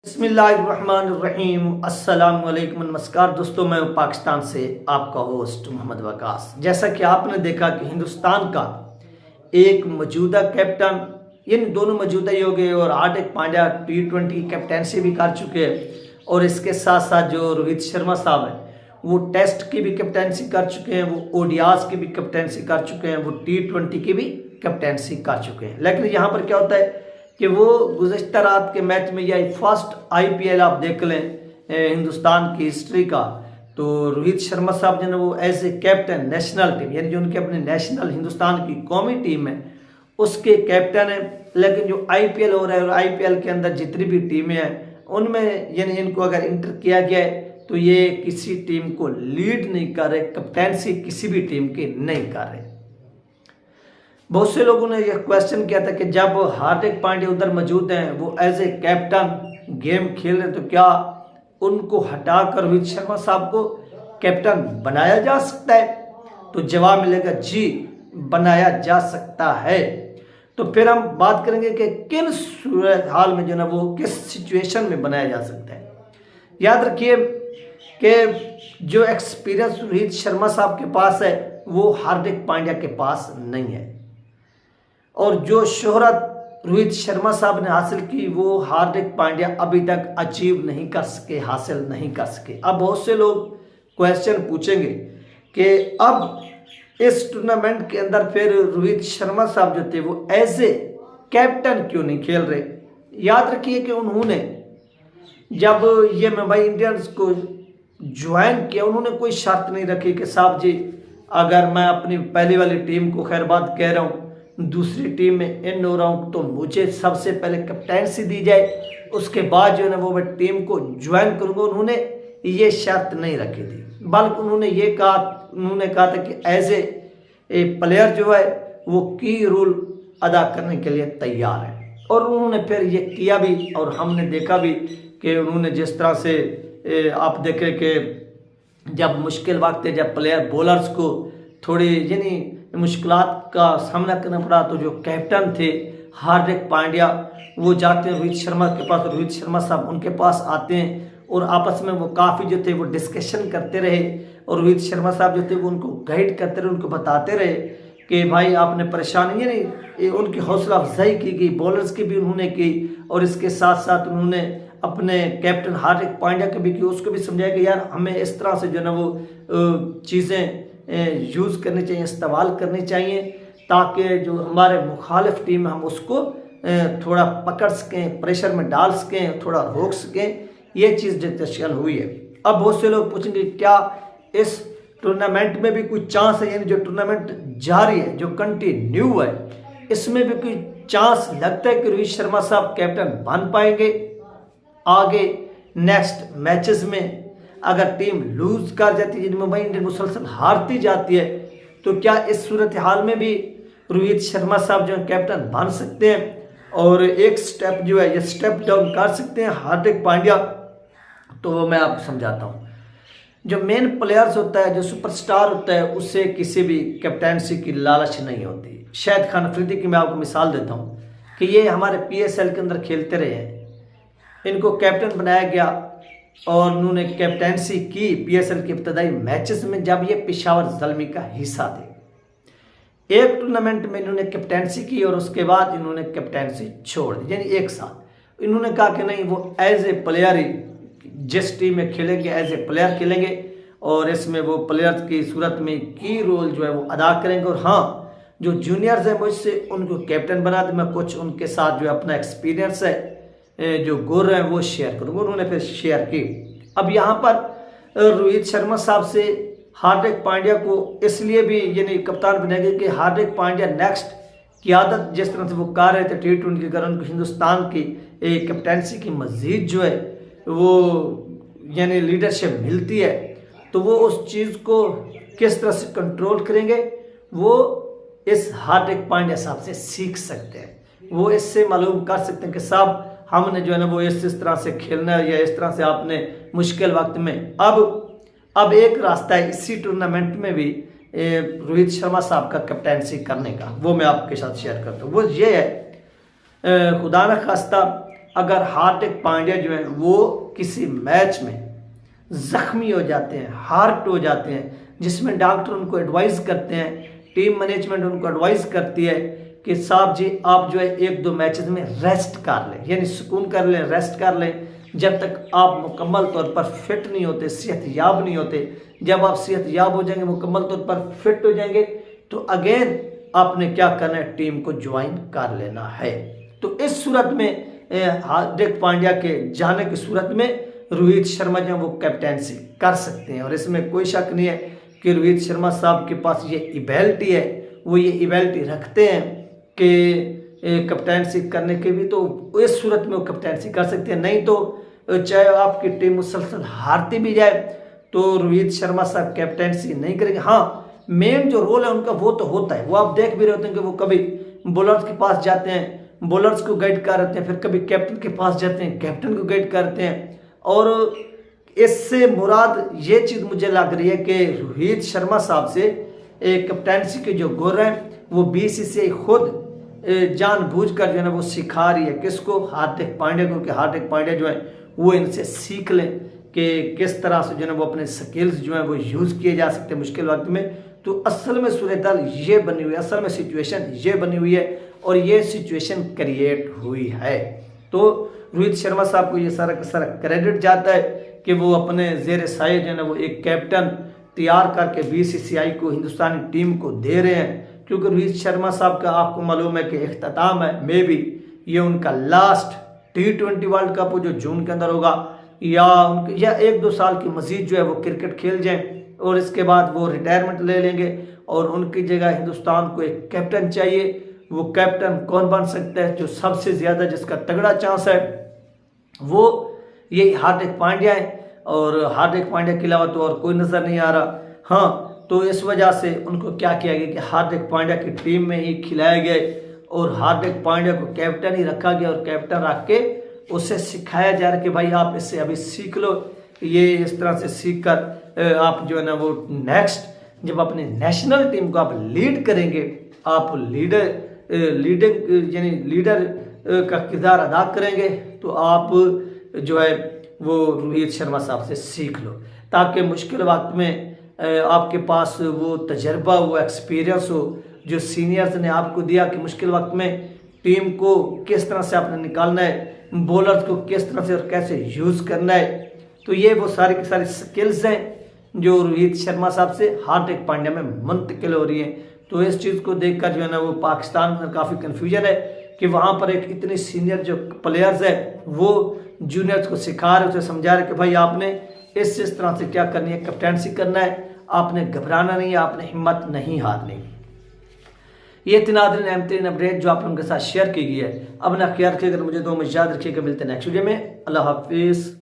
बिस्मिल्लाहिर्रहमानिर्रहीम अस्सलाम वालेकुम नमस्कार दोस्तों, मैं पाकिस्तान से आपका होस्ट मोहम्मद वकास। जैसा कि आपने देखा कि हिंदुस्तान का एक मौजूदा कैप्टन, इन दोनों मौजूदा ही हो गए और हार्दिक पांड्या T20 की कैप्टनसी भी कर चुके हैं और इसके साथ साथ जो रोहित शर्मा साहब हैं वो टेस्ट की भी कैप्टनसी कर चुके हैं, वो ओडियास की भी कैप्टनसी कर चुके हैं, वो T20 की भी कैप्टनसी कर चुके हैं। लेकिन यहाँ पर क्या होता है कि वो गुज़श्ता रात के मैच में या फर्स्ट IPL आप देख लें हिंदुस्तान की हिस्ट्री का, तो रोहित शर्मा साहब जो है वो as a captain national team, यानी जो उनके अपने नेशनल हिंदुस्तान की कौमी टीम है उसके कैप्टन है। लेकिन जो IPL हो रहा है और IPL के अंदर जितनी भी टीमें हैं उनमें यानी इनको अगर इंटर किया गया है तो ये किसी टीम को लीड नहीं कर रहे, कैप्टनसी किसी भी टीम की नहीं कर रहे। बहुत से लोगों ने यह क्वेश्चन किया था कि जब हार्दिक पांड्या उधर मौजूद हैं, वो एज ए कैप्टन गेम खेल रहे, तो क्या उनको हटाकर रोहित शर्मा साहब को कैप्टन बनाया जा सकता है? तो जवाब मिलेगा जी, बनाया जा सकता है। तो फिर हम बात करेंगे कि किन सूरत हाल में जो ना वो किस सिचुएशन में बनाया जा सकता है। याद रखिए कि जो एक्सपीरियंस रोहित शर्मा साहब के पास है वो हार्दिक पांड्या के पास नहीं है, और जो शोहरत रोहित शर्मा साहब ने हासिल की वो हार्दिक पांड्या अभी तक अचीव नहीं कर सके, हासिल नहीं कर सके। अब बहुत से लोग क्वेश्चन पूछेंगे कि अब इस टूर्नामेंट के अंदर फिर रोहित शर्मा साहब जो थे वो एज ए कैप्टन क्यों नहीं खेल रहे। याद रखिए कि उन्होंने जब ये मुंबई इंडियंस को ज्वाइन किया उन्होंने कोई शर्त नहीं रखी कि साहब जी अगर मैं अपनी पहली वाली टीम को खैरबाद कह रहा हूँ, दूसरी टीम में इन हो रहा हूँ, तो मुझे सबसे पहले कैप्टनसी दी जाए, उसके बाद जो है ना वो मैं टीम को ज्वाइन करूँगा। उन्होंने ये शर्त नहीं रखी थी, बल्कि उन्होंने कहा था कि एज ए प्लेयर जो है वो की रोल अदा करने के लिए तैयार है, और उन्होंने फिर ये किया भी। और हमने देखा भी कि उन्होंने जिस तरह से आप देखें कि जब मुश्किल वक्त है, जब प्लेयर बॉलर्स को थोड़ी यानी मुश्किलात का सामना करना पड़ा, तो जो कैप्टन थे हार्दिक पांड्या वो जाते हैं रोहित शर्मा के पास, रोहित शर्मा साहब उनके पास आते हैं और आपस में वो काफ़ी जो थे वो डिस्कशन करते रहे, और रोहित शर्मा साहब जो थे वो उनको गाइड करते रहे, उनको बताते रहे कि भाई आपने परेशानी नहीं, उनकी हौसला अफजाई की गई, बॉलर्स की भी उन्होंने की, और इसके साथ साथ उन्होंने अपने कैप्टन हार्दिक पांड्या के भी की, उसको भी समझाया कि यार हमें इस तरह से जो ना वो चीज़ें यूज़ करनी चाहिए, इस्तेमाल करनी चाहिए, ताकि जो हमारे मुखालिफ टीम है हम उसको थोड़ा पकड़ सकें, प्रेशर में डाल सकें, थोड़ा रोक सकें। ये चीज़ डिस्कशन हुई है। अब बहुत से लोग पूछेंगे क्या इस टूर्नामेंट में भी कोई चांस है, यानी जो टूर्नामेंट जारी है, जो कंटिन्यू है, इसमें भी कोई चांस लगता है कि रोहित शर्मा साहब कैप्टन बन पाएंगे आगे नेक्स्ट मैचेस में? अगर टीम लूज कर जाती है, मुंबई इंडियन मुसलसल हारती जाती है, तो क्या इस सूरत हाल में भी रोहित शर्मा साहब जो कैप्टन बन सकते हैं और एक स्टेप जो है ये स्टेप डाउन कर सकते हैं हार्दिक पांड्या? तो वो मैं आपको समझाता हूँ। जो मेन प्लेयर्स होता है, जो सुपरस्टार होता है, उससे किसी भी कैप्टनसी की लालच नहीं होती। शाहिद खान अफरीदी की मैं आपको मिसाल देता हूँ कि ये हमारे PSL के अंदर खेलते रहे हैं, इनको कैप्टन बनाया गया और उन्होंने कैप्टनसी की PSL के इब्तदाई मैचेस में, जब ये पेशावर ज़ल्मी का हिस्सा थे। एक टूर्नामेंट में इन्होंने कैप्टनसी की और उसके बाद इन्होंने कैप्टनसी छोड़ दी, यानी एक साल इन्होंने कहा कि नहीं, वो एज ए प्लेयर ही जिस टीम में खेलेंगे एज ए प्लेयर खेलेंगे, और इसमें वो प्लेयर्स की सूरत में की रोल जो है वो अदा करेंगे। और हाँ, जो जूनियर्स हैं मुझसे उनको कैप्टन बना दे, मैं कुछ उनके साथ जो अपना एक्सपीरियंस है जो गुर हैं वो शेयर करूँगा। उन्होंने फिर शेयर की। अब यहाँ पर रोहित शर्मा साहब से हार्दिक पांड्या को इसलिए भी यानी कप्तान बनाया गया कि हार्दिक पांड्या नेक्स्ट क़यादत जिस तरह से वो कर रहे थे T20 के कारण उनको हिंदुस्तान की एक कैप्टनसी की मज़ीद जो है वो यानी लीडरशिप मिलती है, तो वो उस चीज़ को किस तरह से कंट्रोल करेंगे वो इस हार्दिक पांड्या साहब से सीख सकते हैं। वो इससे मालूम कर सकते हैं कि साहब हमने जो है ना वो इस तरह से खेलना है, या इस तरह से आपने मुश्किल वक्त में। अब एक रास्ता है इसी टूर्नामेंट में भी रोहित शर्मा साहब का कैप्टनसी करने का, वो मैं आपके साथ शेयर करता हूँ। वो ये है खुदा न खास्ता अगर हार्दिक पांड्या जो है वो किसी मैच में जख्मी हो जाते हैं, हार्ट हो जाते हैं, जिसमें डॉक्टर उनको एडवाइस करते हैं, टीम मैनेजमेंट उनको एडवाइस करती है कि साहब जी आप जो है 1-2 मैचेस में रेस्ट कर लें, यानी सुकून कर लें, रेस्ट कर लें, जब तक आप मुकम्मल तौर पर फिट नहीं होते, सेहतयाब नहीं होते। जब आप सेहतयाब हो जाएंगे, मुकम्मल तौर पर फिट हो जाएंगे, तो अगेन आपने क्या करना है, टीम को ज्वाइन कर लेना है। तो इस सूरत में हार्दिक पांड्या के जाने की सूरत में रोहित शर्मा जो वो कैप्टेंसी कर सकते हैं, और इसमें कोई शक नहीं है कि रोहित शर्मा साहब के पास ये एबिलिटी है, वो ये एबिलिटी रखते हैं कि कैप्टेंसी करने के भी, तो इस सूरत में वो कैप्टेंसी कर सकते हैं। नहीं तो चाहे आपकी टीम मुसलसल हारती भी जाए तो रोहित शर्मा साहब कैप्टेंसी नहीं करेंगे। हाँ, मेन जो रोल है उनका वो तो होता है, वो आप देख भी रहे होते हैं कि वो कभी बॉलर्स के पास जाते हैं, बॉलर्स को गाइड करते हैं, फिर कभी कैप्टन के पास जाते हैं, कैप्टन को गाइड करते हैं। और इससे मुराद ये चीज़ मुझे लग रही है कि रोहित शर्मा साहब से कैप्टेंसी के जो गुर हैं वो बीसीसीआई खुद जानबूझकर जो है ना वो सिखा रही है, किसको, हार्दिक पांड्या को, कि हार्दिक पांड्या जो है वो इनसे सीख लें कि किस तरह से जो है वो अपने स्किल्स जो है वो यूज़ किए जा सकते हैं मुश्किल वक्त में। तो असल में सूरत ये बनी हुई है, असल में सिचुएशन ये बनी हुई है, और ये सिचुएशन क्रिएट हुई है। तो रोहित शर्मा साहब को ये सारा का सारा क्रेडिट जाता है कि वो अपने जेर साये जो है ना वो एक कैप्टन तैयार करके बीसीसीआई को, हिंदुस्तानी टीम को दे रहे हैं। क्योंकि रोहित शर्मा साहब का आपको मालूम है कि इख्तिताम है, मे बी ये उनका लास्ट T20 वर्ल्ड कप जो जून के अंदर होगा, या 1-2 साल की मजीद जो है वो क्रिकेट खेल जाएं, और इसके बाद वो रिटायरमेंट ले लेंगे, और उनकी जगह हिंदुस्तान को एक कैप्टन चाहिए। वो कैप्टन कौन बन सकता है, जो सबसे ज़्यादा जिसका तगड़ा चांस है वो यही हार्दिक पांड्या है, और हार्दिक पांड्या के अलावा तो और कोई नज़र नहीं आ रहा। हाँ, तो इस वजह से उनको क्या किया गया कि हार्दिक पांड्या की टीम में ही खिलाए गए, और हार्दिक पांड्या को कैप्टन ही रखा गया, और कैप्टन रख के उसे सिखाया जा रहा है कि भाई आप इससे अभी सीख लो, ये इस तरह से सीख कर आप जो है ना वो नेक्स्ट जब अपने नेशनल टीम को आप लीड करेंगे, आप लीडिंग यानी लीडर का किरदार अदा करेंगे, तो आप जो है वो रोहित शर्मा साहब से सीख लो, ताकि मुश्किल वक्त में आपके पास वो तजर्बा, वो एक्सपीरियंस हो जो सीनियर्स ने आपको दिया कि मुश्किल वक्त में टीम को किस तरह से आपने निकालना है, बॉलर्स को किस तरह से और कैसे यूज़ करना है। तो ये वो सारी की सारी स्किल्स हैं जो रोहित शर्मा साहब से हार्दिक पांड्या में मुंतकिल हो रही हैं। तो इस चीज़ को देखकर जो है ना वो पाकिस्तान में काफ़ी कन्फ्यूजन है कि वहाँ पर एक इतनी सीनियर जो प्लेयर्स है वो जूनियर्स को सिखा रहे, उसे समझा रहे कि भाई आपने इस तरह से क्या करनी है, कैप्टेंसी करना है, आपने घबराना नहीं है, आपने हिम्मत नहीं हारनी। ये थी नाज़रीन अहम तरीन अपडेट जो आप लोगों के साथ शेयर की गई है। अब ना ख्याल रखिएगा, मुझे दो में याद रखिएगा। मिलते हैं नेक्स्ट वीडियो में। अल्लाह हाफिज़।